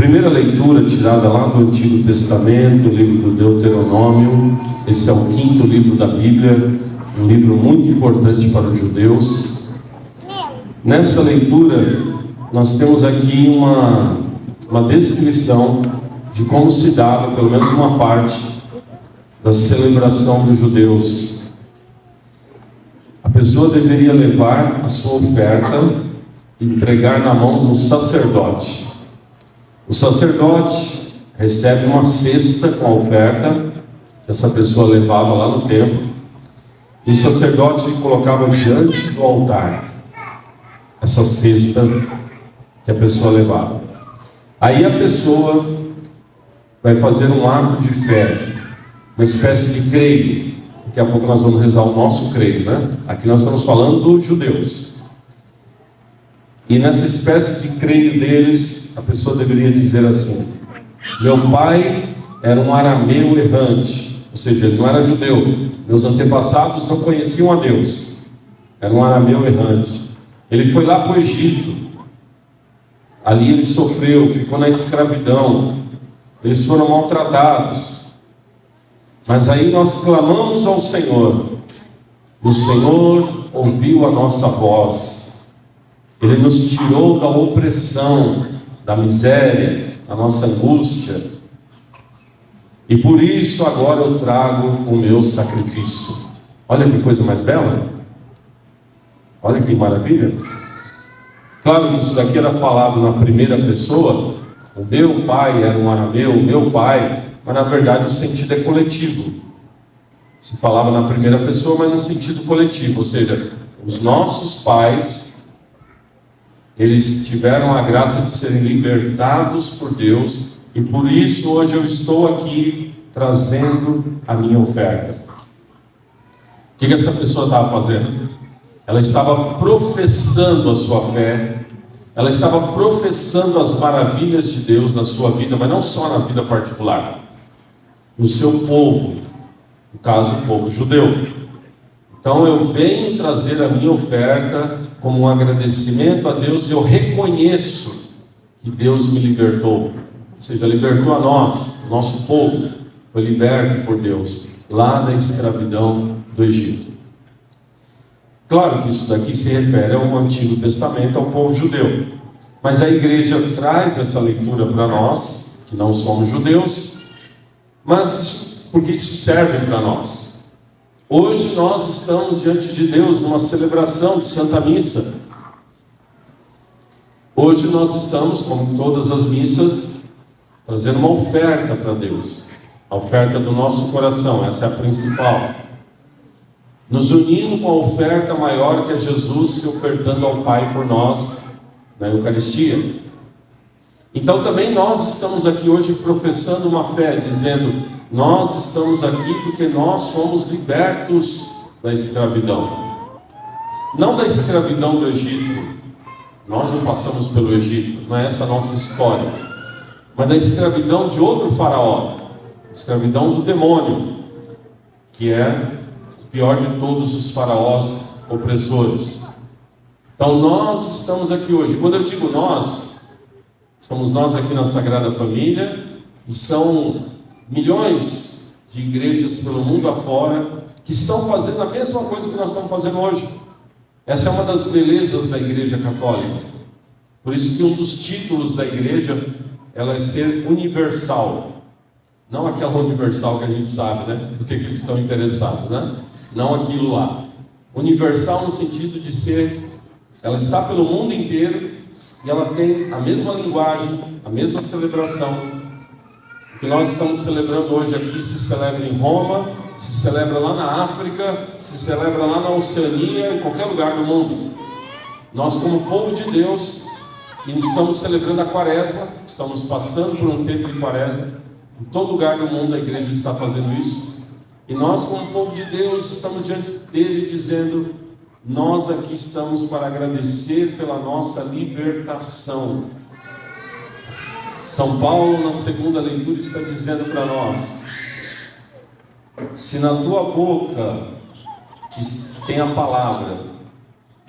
Primeira leitura tirada lá do Antigo Testamento, o livro do Deuteronômio. Esse é o 5º livro da Bíblia, um livro muito importante para os judeus. Nessa leitura, nós temos aqui uma descrição de como se dava, pelo menos uma parte, da celebração dos judeus. A pessoa deveria levar a sua oferta e entregar na mão do sacerdote. O sacerdote recebe uma cesta com a oferta que essa pessoa levava lá no templo, e o sacerdote colocava diante do altar essa cesta que a pessoa levava. Aí a pessoa vai fazer um ato de fé, uma espécie de creio. Daqui a pouco nós vamos rezar o nosso creio, né? Aqui nós estamos falando dos judeus. E nessa espécie de creio deles, a pessoa deveria dizer assim: meu pai era um arameu errante, ou seja, ele não era judeu. Meus antepassados não conheciam a Deus. Era um arameu errante. Ele foi lá para o Egito. Ali ele sofreu, ficou na escravidão. Eles foram maltratados. Mas aí nós clamamos ao Senhor. O Senhor ouviu a nossa voz. Ele nos tirou da opressão, da miséria, da nossa angústia. E por isso agora eu trago o meu sacrifício. Olha que coisa mais bela. Olha que maravilha. Claro que isso daqui era falado na primeira pessoa. O meu pai era um arameu, o meu pai. Mas na verdade o sentido é coletivo. Se falava na primeira pessoa, mas no sentido coletivo. Ou seja, os nossos pais, eles tiveram a graça de serem libertados por Deus. E por isso hoje eu estou aqui trazendo a minha oferta. O que essa pessoa estava fazendo? Ela estava professando a sua fé. Ela estava professando as maravilhas de Deus na sua vida, mas não só na vida particular, no seu povo, no caso o povo judeu. Então eu venho trazer a minha oferta como um agradecimento a Deus, e eu reconheço que Deus me libertou, ou seja, libertou a nós, o nosso povo foi liberto por Deus, lá da escravidão do Egito. Claro que isso daqui se refere ao Antigo Testamento, ao povo judeu. Mas a igreja traz essa leitura para nós, que não somos judeus, porque isso serve para nós. Hoje nós estamos diante de Deus numa celebração de Santa Missa. Hoje nós estamos, como todas as missas, trazendo uma oferta para Deus. A oferta do nosso coração, essa é a principal. Nos unindo com a oferta maior que é Jesus se ofertando ao Pai por nós na Eucaristia. Então também nós estamos aqui hoje professando uma fé, dizendo: nós estamos aqui porque nós somos libertos da escravidão. Não da escravidão do Egito, nós não passamos pelo Egito, não é essa a nossa história, mas da escravidão de outro faraó, a escravidão do demônio, que é pior de todos os faraós opressores. Então nós estamos aqui hoje. Quando eu digo nós, somos nós aqui na Sagrada Família, e são milhões de igrejas pelo mundo afora que estão fazendo a mesma coisa que nós estamos fazendo hoje. Essa é uma das belezas da Igreja Católica. Por isso que um dos títulos da igreja ela é ser universal. Não aquela universal que a gente sabe, né? Do que eles estão interessados, né? Não aquilo lá. Universal no sentido de ser, ela está pelo mundo inteiro e ela tem a mesma linguagem, a mesma celebração. O que nós estamos celebrando hoje aqui se celebra em Roma, se celebra lá na África, se celebra lá na Oceania, em qualquer lugar do mundo. Nós, como povo de Deus, estamos celebrando a Quaresma, estamos passando por um tempo de Quaresma. Em todo lugar do mundo a igreja está fazendo isso. E nós, como povo de Deus, estamos diante dele dizendo: nós aqui estamos para agradecer pela nossa libertação. São Paulo, na segunda leitura, está dizendo para nós: se na tua boca tem a palavra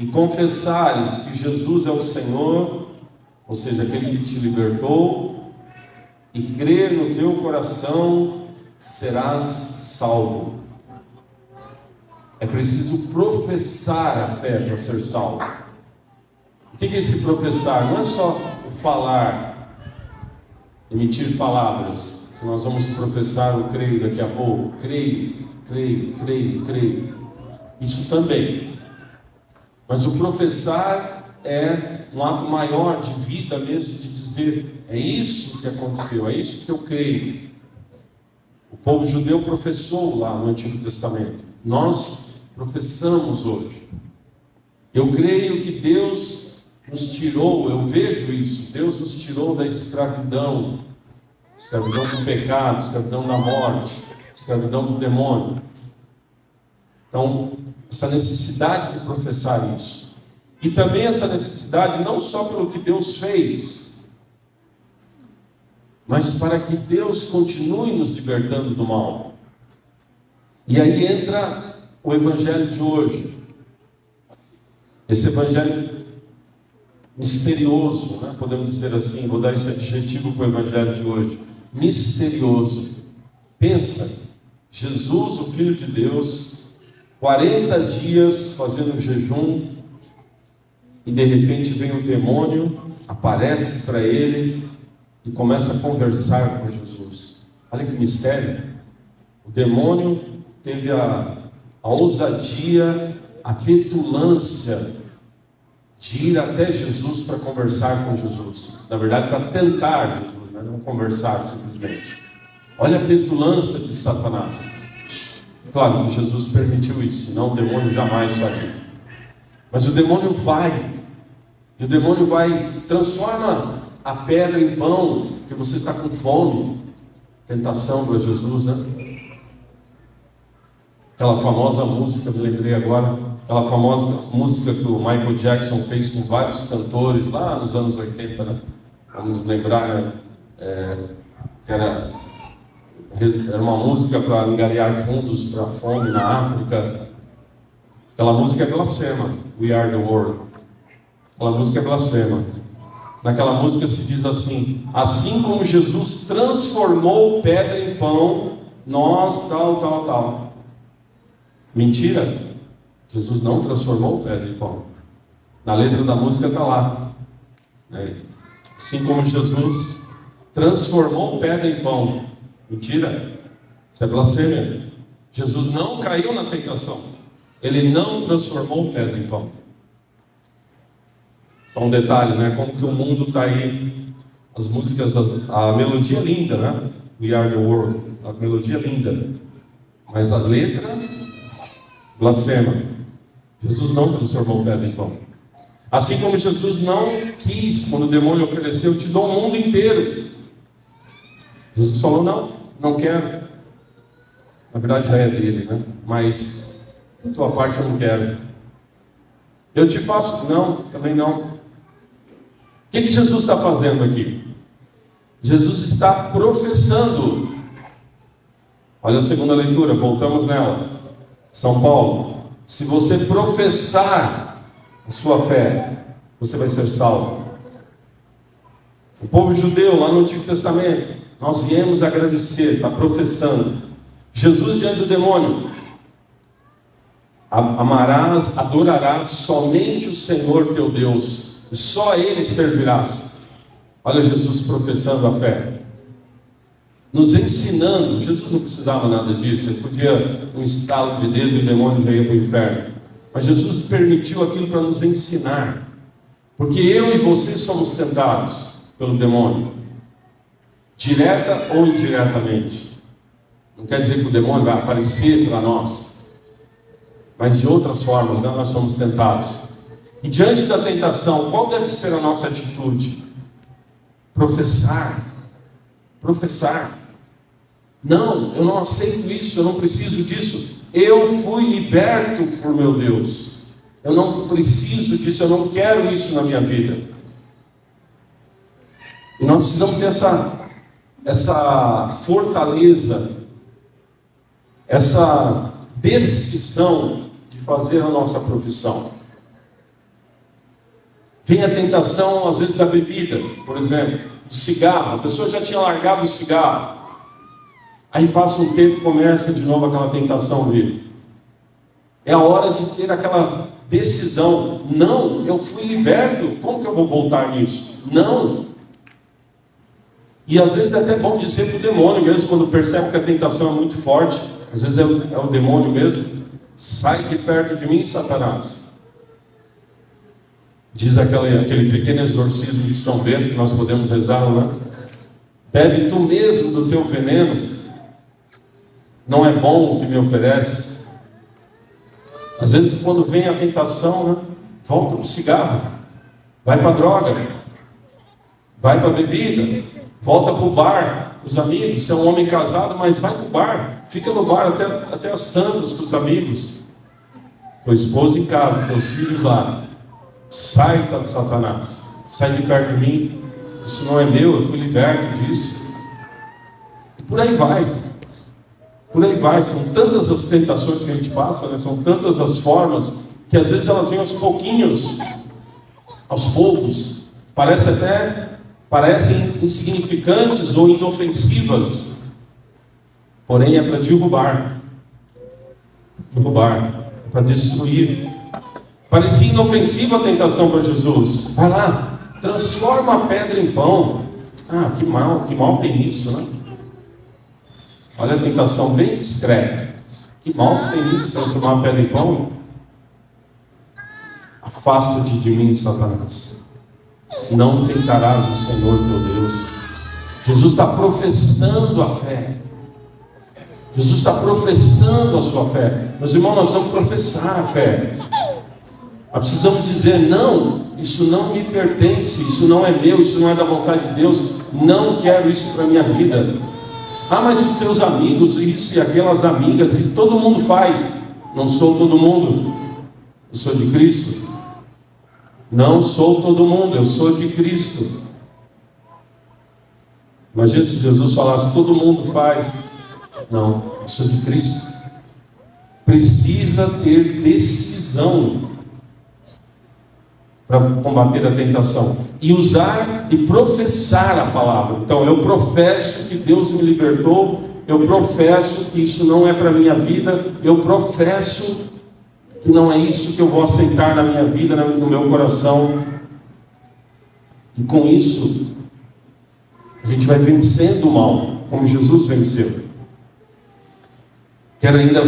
e confessares que Jesus é o Senhor, ou seja, aquele que te libertou, e crer no teu coração, serás salvo. É preciso professar a fé para ser salvo. O que é esse professar? Não é só o falar, emitir palavras. Nós vamos professar o creio daqui a pouco. Creio, creio, creio, creio. Isso também. Mas o professar é um ato maior de vida mesmo, de dizer, é isso que aconteceu, é isso que eu creio. O povo judeu professou lá no Antigo Testamento. Nós professamos hoje. Eu creio que Deus nos tirou, eu vejo isso, Deus nos tirou da escravidão do pecado, escravidão da morte, escravidão do demônio. Então, essa necessidade de professar isso. E também essa necessidade não só pelo que Deus fez, mas para que Deus continue nos libertando do mal. E aí entra o Evangelho de hoje. Esse Evangelho misterioso, né? Podemos dizer assim, vou dar esse adjetivo para o Evangelho de hoje. Misterioso. Pensa, Jesus, o Filho de Deus, 40 dias fazendo jejum, e de repente vem o demônio, aparece para ele e começa a conversar com Jesus. Olha que mistério. O demônio teve a ousadia, a petulância de ir até Jesus para conversar com Jesus. Na verdade, para tentar Jesus, né? Não conversar simplesmente. Olha a petulância de Satanás. Claro que Jesus permitiu isso, senão o demônio jamais faria. Mas o demônio vai, e o demônio vai, transforma a pedra em pão, porque você está com fome. Tentação para Jesus, né? Aquela famosa música, me lembrei agora, aquela famosa música que o Michael Jackson fez com vários cantores lá nos anos 80, né? Vamos lembrar, né? Que era uma música para angariar fundos para a fome na África. Aquela música é blasfema, We Are the World. Aquela música é blasfema. Naquela música se diz assim: assim como Jesus transformou pedra em pão, nós tal. Mentira. Jesus não transformou pedra em pão. Na letra da música está lá, né? Assim como Jesus transformou pedra em pão. Mentira. Isso é blasfêmia. Jesus não caiu na tentação. Ele não transformou pedra em pão. Só um detalhe, né? Como que o mundo está aí. As músicas, a melodia é linda, né? We Are the World. A melodia é linda. Mas a letra, blasfema. Jesus não transformou pedra em pão. Assim como Jesus não quis, quando o demônio ofereceu, te dou o mundo inteiro. Jesus falou, não quero. Na verdade já é dele, né? Mas a tua parte eu não quero. Eu te faço, não, também não. O que Jesus está fazendo aqui? Jesus está professando. Olha a segunda leitura, voltamos nela. São Paulo. Se você professar a sua fé, você vai ser salvo. O povo judeu, lá no Antigo Testamento, nós viemos agradecer, está professando. Jesus diante do demônio: amarás, adorarás somente o Senhor teu Deus, e só a Ele servirás. Olha Jesus professando a fé, nos ensinando. Jesus não precisava nada disso, ele podia um estalo de dedo e o demônio já ia para o inferno. Mas Jesus permitiu aquilo para nos ensinar, porque eu e você somos tentados pelo demônio, direta ou indiretamente. Não quer dizer que o demônio vai aparecer para nós, mas de outras formas, né, nós somos tentados. E diante da tentação, qual deve ser a nossa atitude? Professar. Não, eu não aceito isso, eu não preciso disso. Eu fui liberto por meu Deus. Eu não preciso disso, eu não quero isso na minha vida. E nós precisamos ter essa fortaleza, essa decisão de fazer a nossa profissão. Vem a tentação, às vezes, da bebida, por exemplo. O cigarro, a pessoa já tinha largado o cigarro. Aí passa um tempo e começa de novo aquela tentação dele. É a hora de ter aquela decisão. Não, eu fui liberto, como que eu vou voltar nisso? Não. E às vezes é até bom dizer para o demônio mesmo, quando percebe que a tentação é muito forte, às vezes é o demônio mesmo, sai de perto de mim, Satanás. Diz aquele pequeno exorcismo de São Bento que nós podemos rezar, né? Bebe tu mesmo do teu veneno, não é bom o que me ofereces. Às vezes quando vem a tentação, né? Volta para o cigarro, vai para a droga, vai para a bebida, volta para o bar, os amigos. Você é um homem casado, mas vai para o bar, fica no bar até as tantas com os amigos. Tua esposa em casa, teus filhos lá. Sai, Satanás, sai de perto de mim, isso não é meu, eu fui liberto disso. E por aí vai, são tantas as tentações que a gente passa, né? São tantas as formas, que às vezes elas vêm aos pouquinhos, aos poucos, parecem insignificantes ou inofensivas, porém é para derrubar, para destruir. Parecia inofensiva a tentação para Jesus. Vai lá, transforma a pedra em pão. Ah, que mal tem isso, né? Olha a tentação bem discreta. Que mal tem isso, transformar a pedra em pão? Afasta-te de mim, Satanás. Não tentarás o Senhor teu Deus. Jesus está professando a fé. Jesus está professando a sua fé. Meus irmãos, nós vamos professar a fé. Nós precisamos dizer, não, isso não me pertence, isso não é meu, isso não é da vontade de Deus, não quero isso para a minha vida. Ah, mas os teus amigos, isso e aquelas amigas, e todo mundo faz. Não sou todo mundo, eu sou de Cristo. Não sou todo mundo, eu sou de Cristo. Imagina se Jesus falasse, todo mundo faz. Não, eu sou de Cristo. Precisa ter decisão para combater a tentação, e usar e professar a palavra. Então eu professo que Deus me libertou, eu professo que isso não é para a minha vida, eu professo que não é isso que eu vou aceitar na minha vida, no meu coração. E com isso a gente vai vencendo o mal, como Jesus venceu. Quero ainda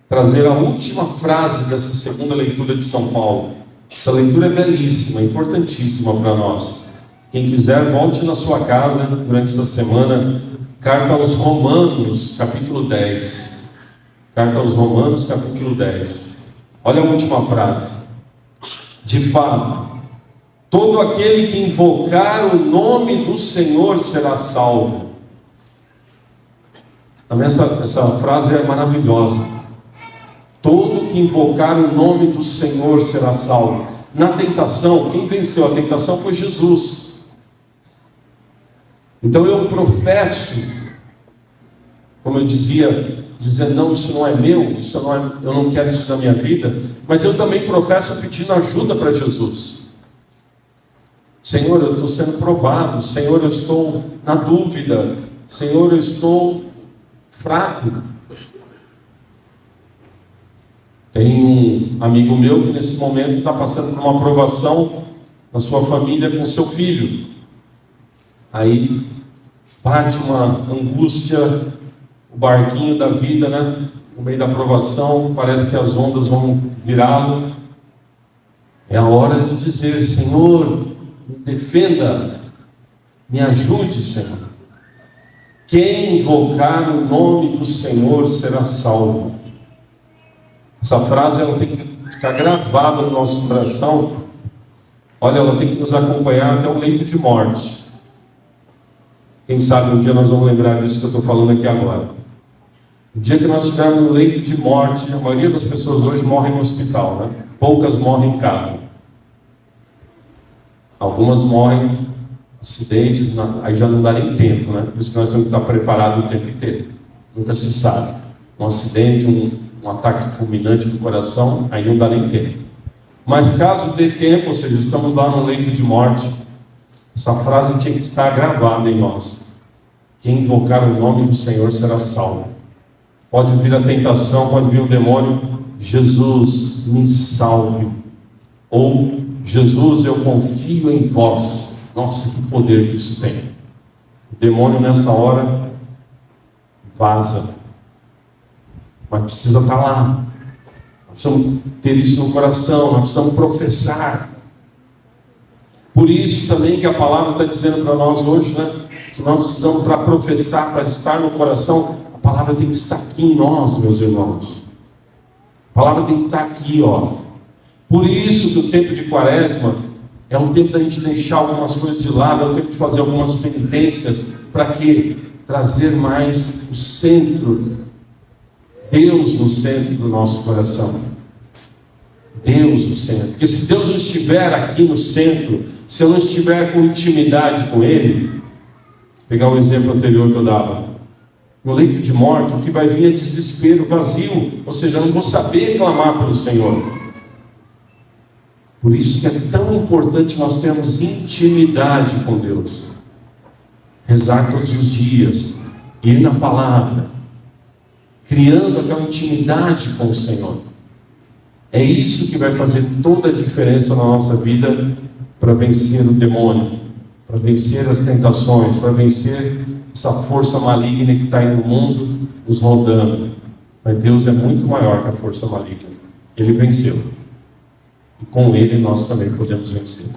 trazer a última frase dessa segunda leitura de São Paulo. Essa leitura é belíssima, importantíssima para nós. Quem quiser, volte na sua casa durante esta semana. Carta aos Romanos, capítulo 10. Carta aos Romanos, capítulo 10. Olha a última frase. De fato, todo aquele que invocar o nome do Senhor será salvo. Também essa frase é maravilhosa. Todo que invocar o nome do Senhor será salvo. Na tentação, quem venceu a tentação foi Jesus. Então eu professo, como eu dizia, dizendo, não, isso não é meu, eu não quero isso na minha vida, mas eu também professo pedindo ajuda para Jesus. Senhor, eu estou sendo provado. Senhor, eu estou na dúvida. Senhor, eu estou fraco. Tem um amigo meu que nesse momento está passando por uma provação na sua família com seu filho. Aí bate uma angústia, o barquinho da vida, né? No meio da provação, parece que as ondas vão virá-lo. É a hora de dizer, Senhor, me defenda, me ajude, Senhor. Quem invocar o nome do Senhor será salvo. Essa frase ela tem que ficar gravada no nosso coração. Olha, ela tem que nos acompanhar até o leito de morte. Quem sabe um dia nós vamos lembrar disso que eu estou falando aqui agora. O dia que nós estivermos no leito de morte, a maioria das pessoas hoje morrem no hospital, né? Poucas morrem em casa. Algumas morrem acidentes, aí já não dá nem tempo, né? Por isso que nós temos que estar preparados o tempo inteiro. Nunca se sabe. Um acidente, um ataque fulminante do coração, aí não dá nem tempo. Mas caso dê tempo, ou seja, estamos lá no leito de morte, Essa frase tinha que estar gravada em nós. Quem invocar o nome do Senhor será salvo. Pode vir a tentação, pode vir o demônio. Jesus, me salve. Ou, Jesus, eu confio em vós. Nossa, que poder que isso tem. O demônio nessa hora vaza. Mas precisa estar lá. Nós precisamos ter isso no coração. Nós precisamos professar. Por isso também que a palavra está dizendo para nós hoje, né? Que nós precisamos, para professar, para estar no coração, a palavra tem que estar aqui em nós, meus irmãos. A palavra tem que estar aqui, ó. Por isso que o tempo de Quaresma é um tempo da gente deixar algumas coisas de lado, é um tempo de fazer algumas penitências. Para quê? Trazer mais o centro, Deus no centro do nosso coração. Deus no centro. Porque se Deus não estiver aqui no centro, se eu não estiver com intimidade com Ele, vou pegar o exemplo anterior que eu dava, no leito de morte, o que vai vir é desespero, vazio, ou seja, eu não vou saber clamar pelo Senhor. Por isso que é tão importante nós termos intimidade com Deus, rezar todos os dias, ir na palavra, criando aquela intimidade com o Senhor. É isso que vai fazer toda a diferença na nossa vida para vencer o demônio, para vencer as tentações, para vencer essa força maligna que está aí no mundo nos rodando. Mas Deus é muito maior que a força maligna. Ele venceu. E com Ele nós também podemos vencer.